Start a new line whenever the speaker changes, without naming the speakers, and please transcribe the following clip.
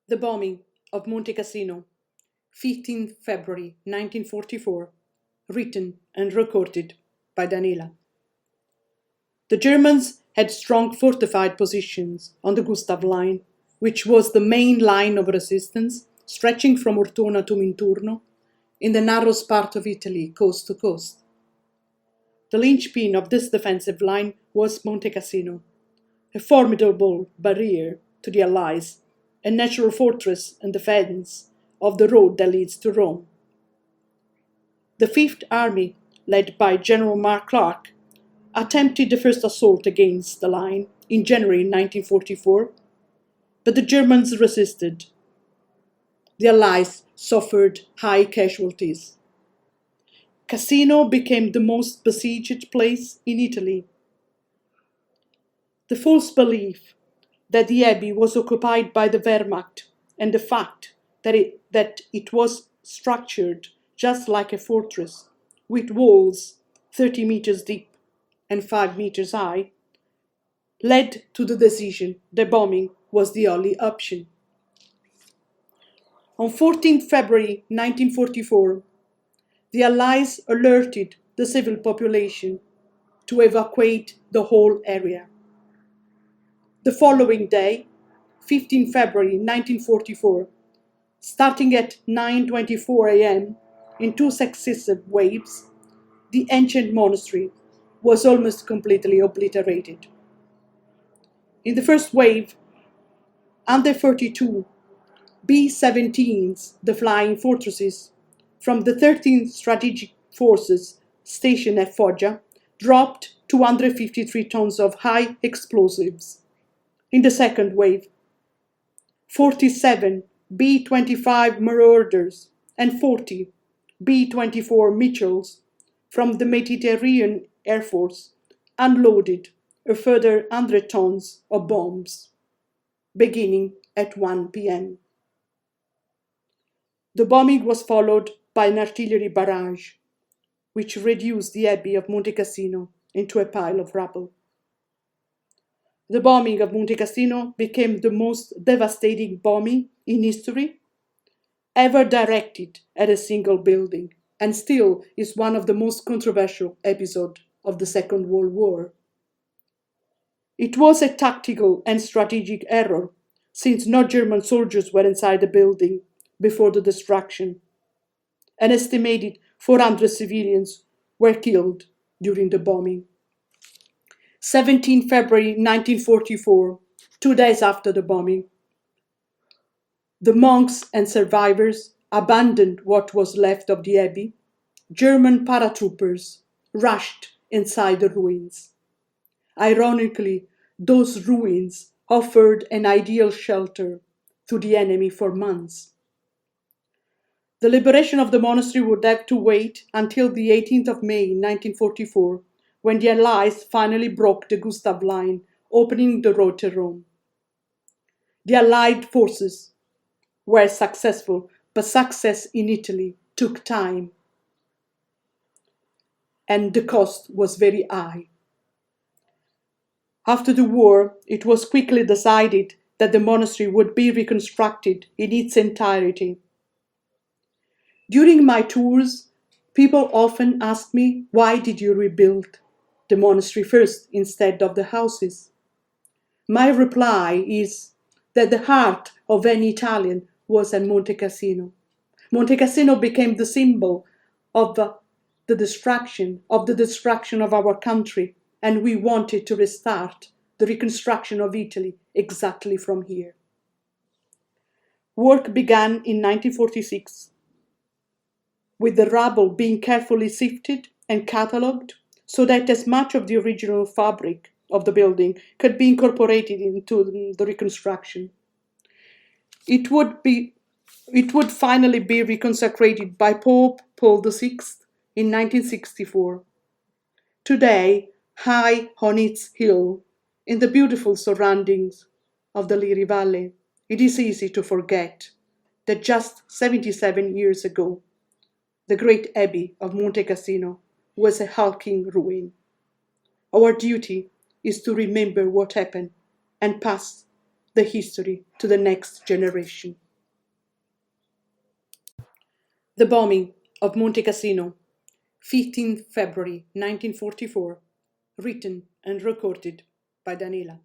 The bombing of Monte Cassino, 15th February 1944, written and recorded by Danila. The Germans had strong fortified positions on the Gustav Line, which was the main line of resistance stretching from Ortona to Minturno, in the narrowest part of Italy, coast to coast. The linchpin of this defensive line was Monte Cassino, a formidable barrier to the Allies, a natural fortress and defense of the road that leads to Rome. The Fifth Army, led by General Mark Clark, attempted the first assault against the line in January 1944, but the Germans resisted. The Allies suffered high casualties. Cassino became the most besieged place in Italy. The false belief that the abbey was occupied by the Wehrmacht and the fact that it was structured just like a fortress, with walls 30 meters deep and 5 meters high, led to the decision that bombing was the only option. On 14 February 1944, the Allies alerted the civil population to evacuate the whole area. The following day, 15 February 1944, starting at 9:24 a.m. in two successive waves, the ancient monastery was almost completely obliterated. In the first wave, under 42 B-17s, the flying fortresses, from the 13 strategic forces stationed at Foggia, dropped 253 tons of high explosives. In the second wave, 47 B-25 Marauders and 40 B-24 Mitchells from the Mediterranean Air Force unloaded a further 100 tons of bombs, beginning at 1 p.m. The bombing was followed by an artillery barrage, which reduced the Abbey of Montecassino into a pile of rubble. The bombing of Monte Cassino became the most devastating bombing in history ever directed at a single building, and still is one of the most controversial episodes of the Second World War. It was a tactical and strategic error, since no German soldiers were inside the building before the destruction. An estimated 400 civilians were killed during the bombing. 17 February 1944, 2 days after the bombing, the monks and survivors abandoned what was left of the abbey. German paratroopers rushed inside the ruins. Ironically, those ruins offered an ideal shelter to the enemy for months. The liberation of the monastery would have to wait until the 18th of May 1944, when the Allies finally broke the Gustav Line, opening the road to Rome. The Allied forces were successful, but success in Italy took time, and the cost was very high. After the war, it was quickly decided that the monastery would be reconstructed in its entirety. During my tours, people often ask me, why did you rebuild the monastery first instead of the houses? My reply is that the heart of any Italian was at Monte Cassino. Monte Cassino became the symbol of the destruction of our country, and we wanted to restart the reconstruction of Italy exactly from here. Work began in 1946, with the rubble being carefully sifted and catalogued so that as much of the original fabric of the building could be incorporated into the reconstruction. It would finally be reconsecrated by Pope Paul VI in 1964. Today, high on its hill, in the beautiful surroundings of the Liri Valley, it is easy to forget that just 77 years ago, the great Abbey of Monte Cassino was a hulking ruin. Our duty is to remember what happened and pass the history to the next generation. The bombing of Monte Cassino, 15th February 1944, written and recorded by Danila.